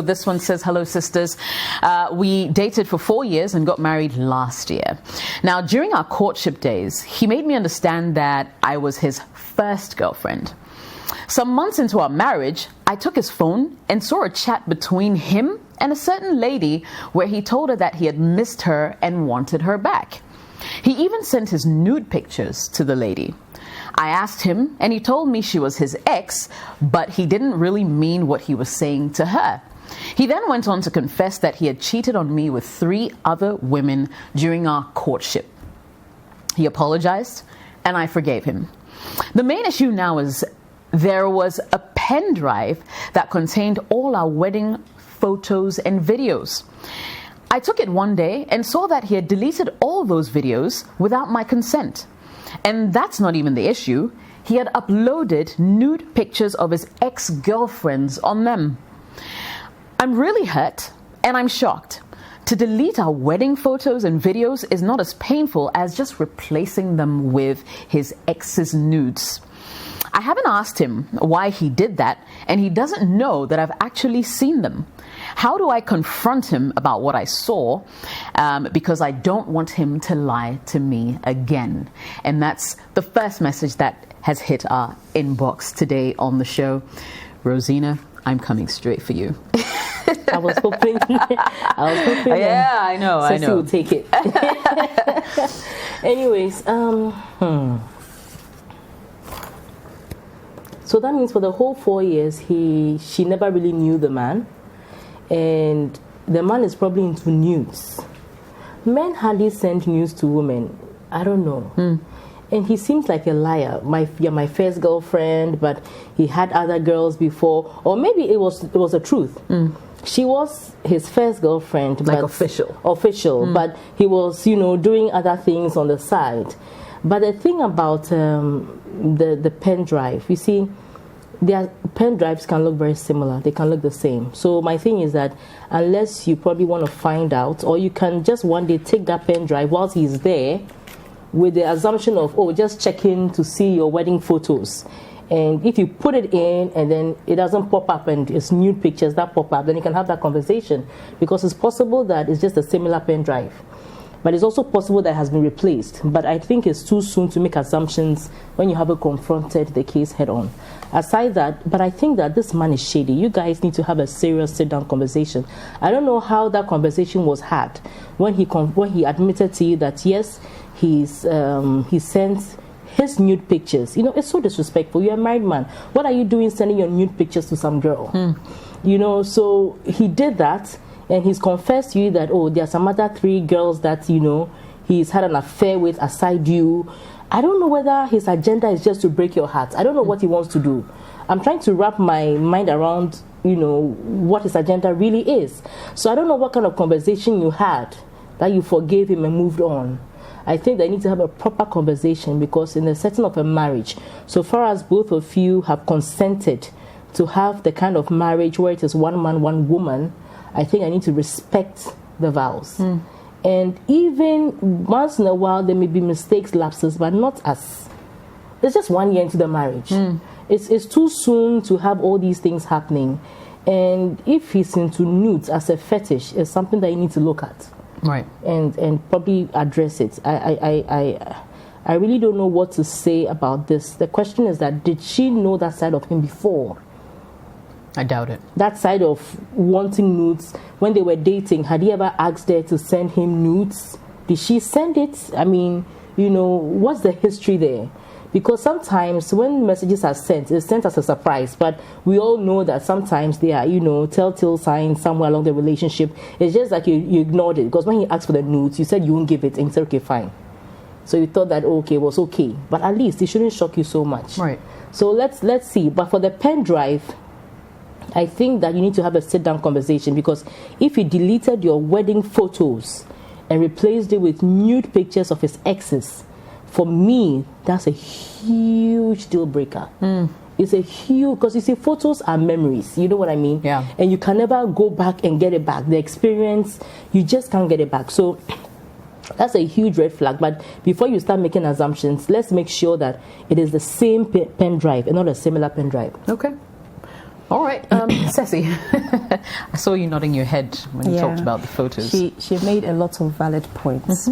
this one says, hello, sisters. We dated for 4 years and got married last year. Now, during our courtship days, he made me understand that I was his first girlfriend. Some months into our marriage, I took his phone and saw a chat between him and a certain lady where he told her that he had missed her and wanted her back. He even sent his nude pictures to the lady. I asked him, and he told me she was his ex, but he didn't really mean what he was saying to her. He then went on to confess that he had cheated on me with 3 other women during our courtship. He apologized, and I forgave him. The main issue now is there was a pen drive that contained all our wedding photos and videos. I took it one day and saw that he had deleted all those videos without my consent. And that's not even the issue. He had uploaded nude pictures of his ex-girlfriends on them. I'm really hurt and I'm shocked. To delete our wedding photos and videos is not as painful as just replacing them with his ex's nudes. I haven't asked him why he did that, and he doesn't know that I've actually seen them. How do I confront him about what I saw? Because I don't want him to lie to me again. And that's the first message that has hit our inbox today on the show. Rosina, I'm coming straight for you. I was hoping. Yeah, I know. Ceci will take it. Anyways, So that means for the whole 4 years, she never really knew the man, and the man is probably into nudes. Men hardly send nudes to women. I don't know. And he seems like a liar. You're my first girlfriend, but he had other girls before, or maybe it was the truth. She was his first girlfriend, like but official, but he was doing other things on the side. But the thing about the pen drive, you see, their pen drives can look very similar. They can look the same. So my thing is that unless you probably want to find out, or you can just one day take that pen drive whilst he's there with the assumption of, just checking to see your wedding photos. And if you put it in and then it doesn't pop up and it's nude pictures that pop up, then you can have that conversation, because it's possible that it's just a similar pen drive. But it's also possible that it has been replaced. But I think it's too soon to make assumptions when you haven't confronted the case head on. Aside that, but I think that this man is shady. You guys need to have a serious sit-down conversation. I don't know how that conversation was had when he admitted to you that yes, he sent his nude pictures. It's so disrespectful. You're a married man. What are you doing sending your nude pictures to some girl? So he did that. And he's confessed to you that, there are some other 3 girls that, he's had an affair with aside you. I don't know whether his agenda is just to break your heart. I don't know what he wants to do. I'm trying to wrap my mind around, what his agenda really is. So I don't know what kind of conversation you had that you forgave him and moved on. I think they need to have a proper conversation, because in the setting of a marriage, so far as both of you have consented to have the kind of marriage where it is one man, one woman, I think I need to respect the vows. And even once in a while, there may be mistakes, lapses, but not as... It's just 1 year into the marriage. It's too soon to have all these things happening. And if he's into nudes as a fetish, it's something that you need to look at. Right. And probably address it. I really don't know what to say about this. The question is that, did she know that side of him before? I doubt it. That side of wanting nudes, when they were dating, had he ever asked her to send him nudes? Did she send it? I mean, what's the history there? Because sometimes when messages are sent, it's sent as a surprise. But we all know that sometimes there are, telltale signs somewhere along the relationship. It's just like you ignored it. Because when he asked for the nudes, you said you won't give it. And you said, okay, fine. So you thought that, it was okay. But at least it shouldn't shock you so much. Right. So let's see. But for the pen drive, I think that you need to have a sit-down conversation, because if he deleted your wedding photos and replaced it with nude pictures of his exes, for me, that's a huge deal breaker. It's a huge, because you see, photos are memories. You know what I mean? Yeah. And you can never go back and get it back. The experience, you just can't get it back. So that's a huge red flag. But before you start making assumptions, let's make sure that it is the same pen drive and not a similar pen drive. Okay. All right, Ceci, I saw you nodding your head when you talked about the photos. She made a lot of valid points.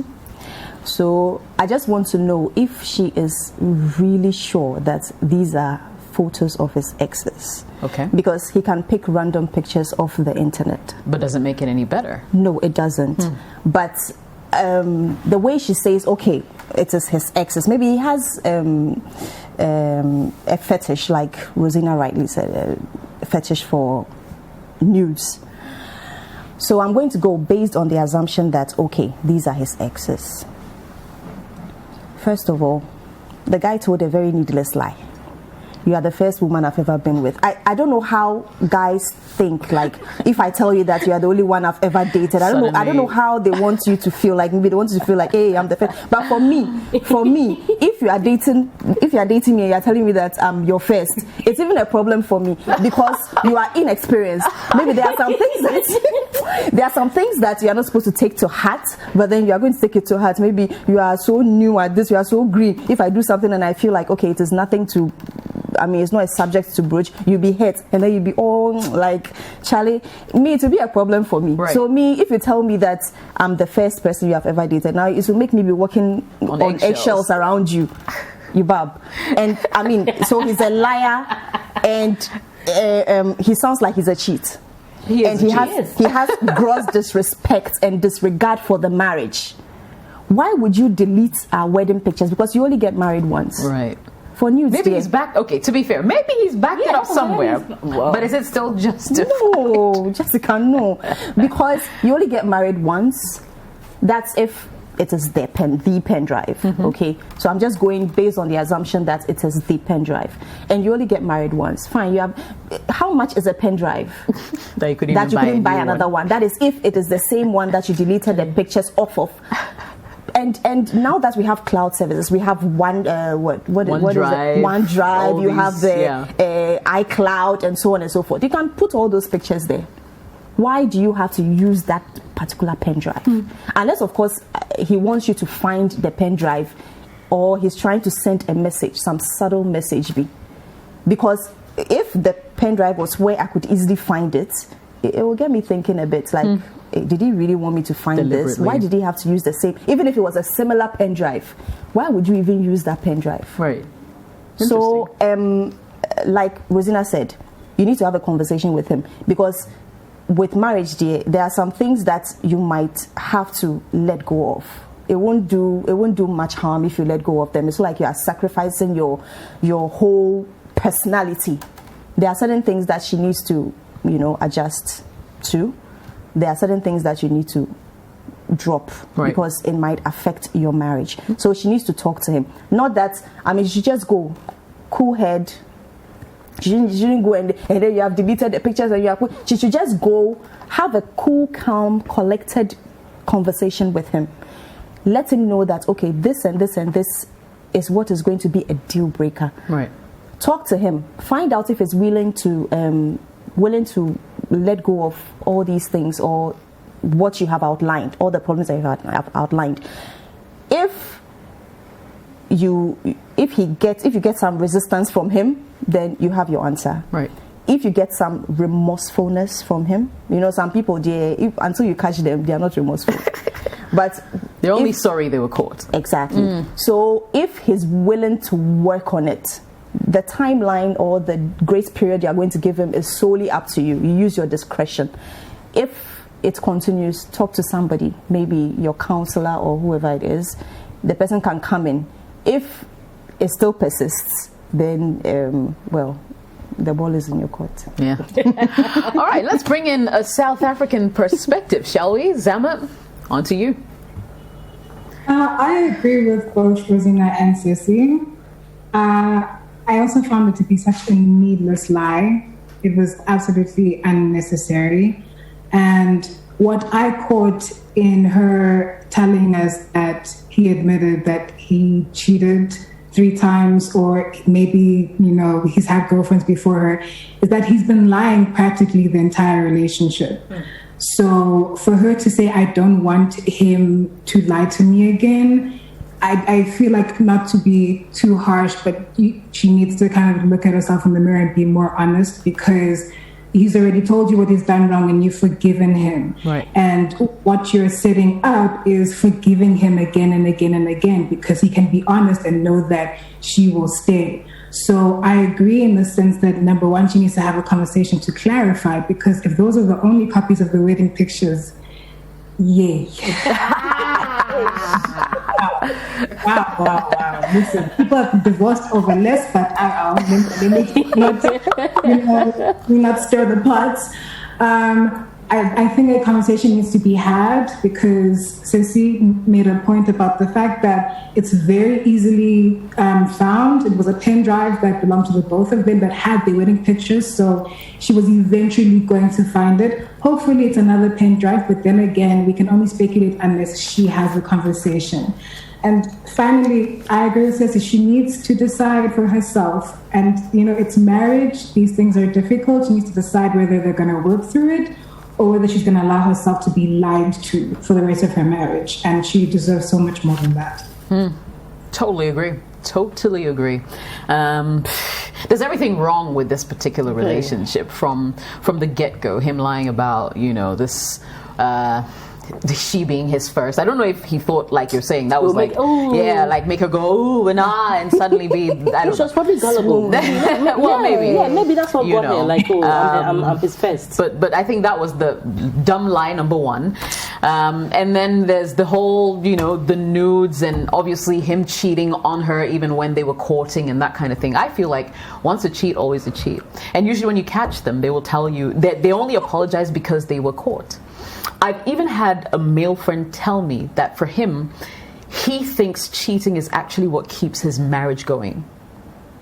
So I just want to know if she is really sure that these are photos of his exes. Okay. Because he can pick random pictures off the internet. But doesn't make it any better. No, it doesn't. But the way she says, okay, it is his exes. Maybe he has a fetish, like Rosina rightly said, a fetish for nudes. So I'm going to go based on the assumption that, okay, these are his exes. First of all, the guy told a very needless lie. You are the first woman I've ever been with. I don't know how guys think, like, if I tell you that you are the only one I've ever dated, I don't know how they want you to feel. Like, maybe they want you to feel like, hey, I'm the first. But for me, if you are dating me and you are telling me that I'm your first, it's even a problem for me because you are inexperienced. Maybe there are some things that you are not supposed to take to heart, but then you are going to take it to heart. Maybe you are so new at this, you are so green. If I do something and I feel like, okay, it is nothing to, I mean, it's not a subject to broach, you'll be hurt, and then you'll be all like, Charlie, me, it will be a problem for me. Right. So me, if you tell me that I'm the first person you have ever dated, now it will make me be walking on eggshells around you, you bab. And I mean, so he's a liar, and he sounds like he's a cheat. He has gross disrespect and disregard for the marriage. Why would you delete our wedding pictures? Because you only get married once. Right. For nudes, maybe he's back. Okay, to be fair, maybe he's backed it up somewhere. But is it still justified? No, Jessica, no. Because you only get married once. That's if it is the pen drive. Okay, so I'm just going based on the assumption that it is the pen drive, and you only get married once. Fine, you have. How much is a pen drive that you couldn't buy another one? That is if it is the same one that you deleted the pictures off of. And now that we have cloud services, we have OneDrive, you have the iCloud and so on and so forth. You can put all those pictures there. Why do you have to use that particular pen drive? Unless, of course, he wants you to find the pen drive, or he's trying to send a message, some subtle message. Because if the pen drive was where I could easily find it, it will get me thinking a bit like, did he really want me to find this? Why did he have to use the same? Even if it was a similar pen drive, why would you even use that pen drive? Right. So, like Rosina said, you need to have a conversation with him, because with marriage, dear, there are some things that you might have to let go of. It won't do much harm if you let go of them. It's like you are sacrificing your whole personality. There are certain things that she needs to, adjust to. There are certain things that you need to drop because it might affect your marriage. So she needs to talk to him. Not that, she should just go cool head. She shouldn't go and then you have deleted the pictures and she should just go have a cool, calm, collected conversation with him. Let him know that, okay, this and this and this is what is going to be a deal breaker. Right. Talk to him. Find out if he's willing to let go of all these things, or what you have outlined, all the problems that you have outlined. If you get some resistance from him, then you have your answer. Right. If you get some remorsefulness from him, some people, until you catch them, they are not remorseful. But they're only sorry they were caught. Exactly. So if he's willing to work on it, the timeline or the grace period you are going to give him is solely up to you. You use your discretion. If it continues, talk to somebody, maybe your counselor or whoever it is. The person can come in. If it still persists, then, the ball is in your court. Yeah. All right, let's bring in a South African perspective, shall we? Zama, on to you. I agree with both Rosina and Ceci. I also found it to be such a needless lie. It was absolutely unnecessary. And what I caught in her telling us that he admitted that he cheated 3 times, or maybe, he's had girlfriends before her, is that he's been lying practically the entire relationship. So for her to say, I don't want him to lie to me again, I feel like, not to be too harsh, but she needs to kind of look at herself in the mirror and be more honest, because he's already told you what he's done wrong and you've forgiven him. Right. And what you're setting up is forgiving him again and again and again, because he can be honest and know that she will stay. So I agree in the sense that, number one, she needs to have a conversation to clarify, because if those are the only copies of the wedding pictures, yay. Wow. Listen, people have divorced over less, but let me not stir the pots. I think a conversation needs to be had, because Ceci made a point about the fact that it's very easily found. It was a pen drive that belonged to the both of them that had the wedding pictures, so she was eventually going to find it. Hopefully it's another pen drive, but then again, we can only speculate unless she has a conversation. And finally, I agree with Ceci, she needs to decide for herself. And, it's marriage. These things are difficult. She needs to decide whether they're going to work through it, or whether she's going to allow herself to be lied to for the rest of her marriage. And she deserves so much more than that. Totally agree. There's everything wrong with this particular relationship from the get-go. Him lying about, this... she being his first. I don't know if he thought, like you're saying, that was make her go ooh and ah, and suddenly be. I don't She was probably gullible. Well, maybe. Yeah, maybe that's what got her. Like, I'm his first. But I think that was the dumb lie number one. And then there's the whole, the nudes, and obviously him cheating on her even when they were courting and that kind of thing. I feel like once a cheat, always a cheat. And usually when you catch them, they will tell you that they only apologize because they were caught. I've even had a male friend tell me that for him, he thinks cheating is actually what keeps his marriage going.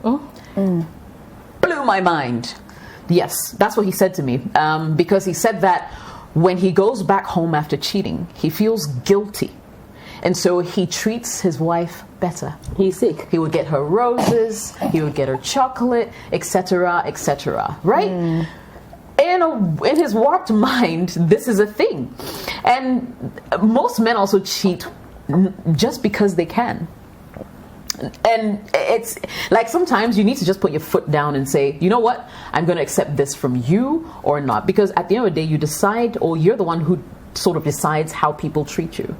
Blew my mind. Yes, that's what he said to me. Because he said that when he goes back home after cheating, he feels guilty. And so he treats his wife better. He's sick. He would get her roses, he would get her chocolate, etc., etc. Right? In his warped mind, this is a thing. And most men also cheat just because they can. And it's like sometimes you need to just put your foot down and say, you know what, I'm going to accept this from you or not. Because at the end of the day, you decide, or you're the one who sort of decides how people treat you.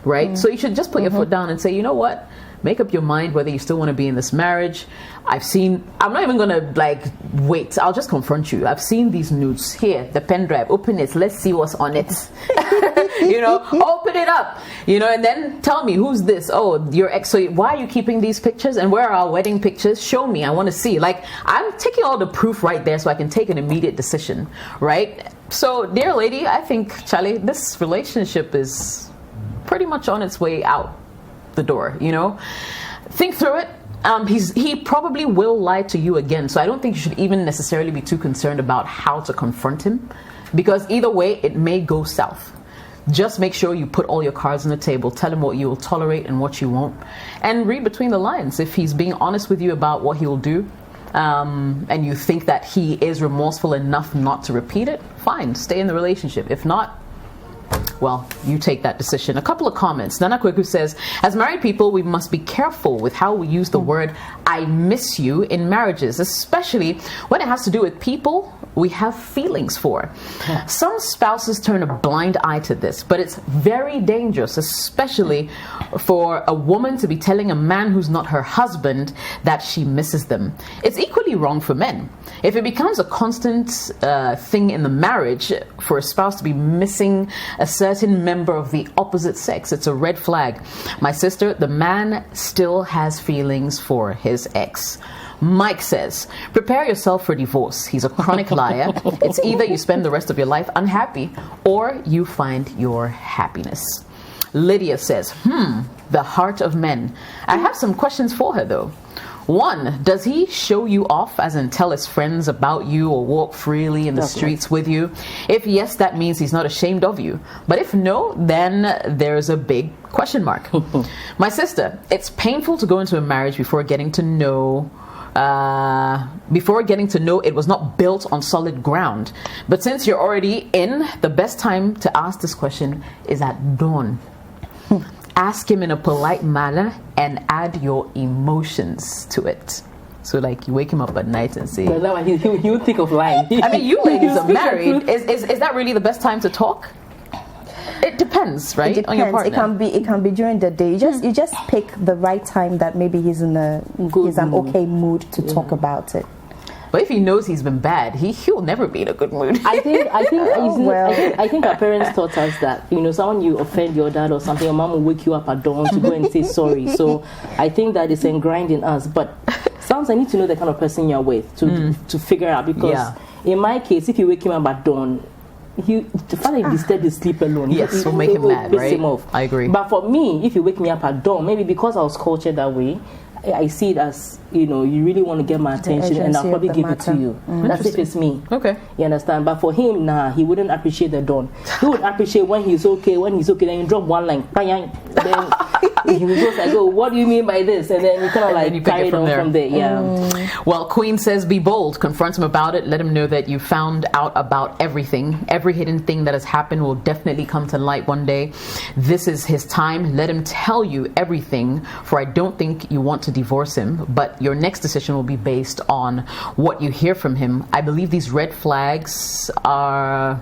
Right? So you should just put your foot down and say, you know what, make up your mind whether you still want to be in this marriage. I'm not even going to wait. I'll just confront you. I've seen these nudes here, the pen drive. Open it. Let's see what's on it. Open it up. And then tell me, who's this? Oh, your ex. So why are you keeping these pictures? And where are our wedding pictures? Show me. I want to see. I'm taking all the proof right there so I can take an immediate decision. Right? So, dear lady, I think, Charlie, this relationship is pretty much on its way out the door. Think through it. He probably will lie to you again, so I don't think you should even necessarily be too concerned about how to confront him, because either way it may go south. Just make sure you put all your cards on the table, tell him what you will tolerate and what you won't, and read between the lines. If he's being honest with you about what he will do, and you think that he is remorseful enough not to repeat it, fine, stay in the relationship. If not, well, you take that decision. A couple of comments. Nana Kweku says, as married people, we must be careful with how we use the word I miss you in marriages, especially when it has to do with people we have feelings for. Some spouses turn a blind eye to this, but it's very dangerous, especially for a woman to be telling a man who's not her husband that she misses them. It's equally wrong for men. If it becomes a constant thing in the marriage for a spouse to be missing a certain member of the opposite sex, it's a red flag. My sister, the man still has feelings for his ex. Mike says, prepare yourself for divorce. He's a chronic liar. It's either you spend the rest of your life unhappy or you find your happiness. Lydia says, the heart of men. I have some questions for her though. 1, does he show you off, as in tell his friends about you or walk freely in the streets with you? If yes, that means he's not ashamed of you. But if no, then there's a big question mark. My sister, it's painful to go into a marriage before getting to know it was not built on solid ground. But since you're already in, the best time to ask this question is at dawn. ask him in a polite manner and add your emotions to it. So, like, you wake him up at night and say... He'll think of lying. I mean, you ladies are married. Is that really the best time to talk? It depends, right? It depends. On your partner. It can be during the day. You just pick the right time that maybe he's in an okay mood to talk about it. But if he knows he's been bad, he'll never be in a good mood. I think our parents taught us that, someone you offend your dad or something, your mom will wake you up at dawn to go and say sorry. So I think that is ingrained in us. But sometimes I need to know the kind of person you're with to figure out, because in my case, if you wake him up at dawn, the fact that he disturbed his sleep alone, will make him mad, right? Him off. I agree. But for me, if you wake me up at dawn, maybe because I was cultured that way, I see it as, you really want to get my attention, and I'll probably give it to you. That's if it's me. Okay. You understand? But for him, he wouldn't appreciate the dawn. He would appreciate when he's okay, then you drop one line. Then he goes like, oh, what do you mean by this? And then you kind of like carry it on from there. Yeah. Well, Queen says, be bold. Confront him about it. Let him know that you found out about everything. Every hidden thing that has happened will definitely come to light one day. This is his time. Let him tell you everything, for I don't think you want to divorce him, but your next decision will be based on what you hear from him. I believe these red flags are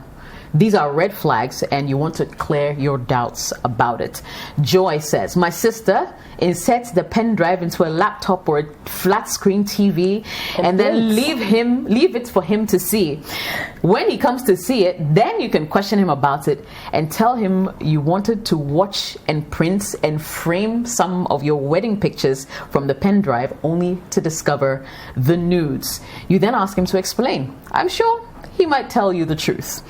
red flags, and you want to clear your doubts about it. Joy says, my sister inserts the pen drive into a laptop or a flat screen TV and then leave it for him to see. When he comes to see it, then you can question him about it and tell him you wanted to watch and print and frame some of your wedding pictures from the pen drive, only to discover the nudes. You then ask him to explain. I'm sure he might tell you the truth.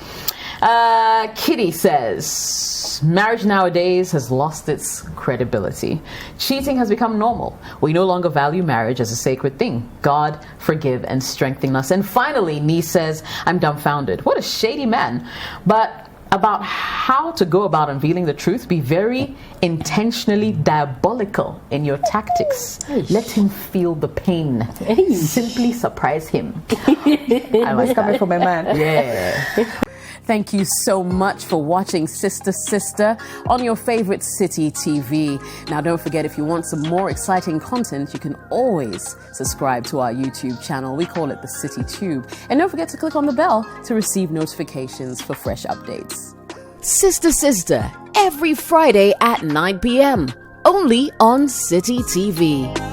Kitty says, marriage nowadays has lost its credibility. Cheating has become normal. We no longer value marriage as a sacred thing. God forgive and strengthen us. And finally, Nee says, I'm dumbfounded. What a shady man. But about how to go about unveiling the truth, be very intentionally diabolical in your tactics. Let him feel the pain. Simply surprise him. I like coming from a man. Yeah. Thank you so much for watching Sister Sister on your favorite Citi TV. Now, don't forget, if you want some more exciting content, you can always subscribe to our YouTube channel. We call it the Citi Tube. And don't forget to click on the bell to receive notifications for fresh updates. Sister Sister, every Friday at 9 p.m. only on Citi TV.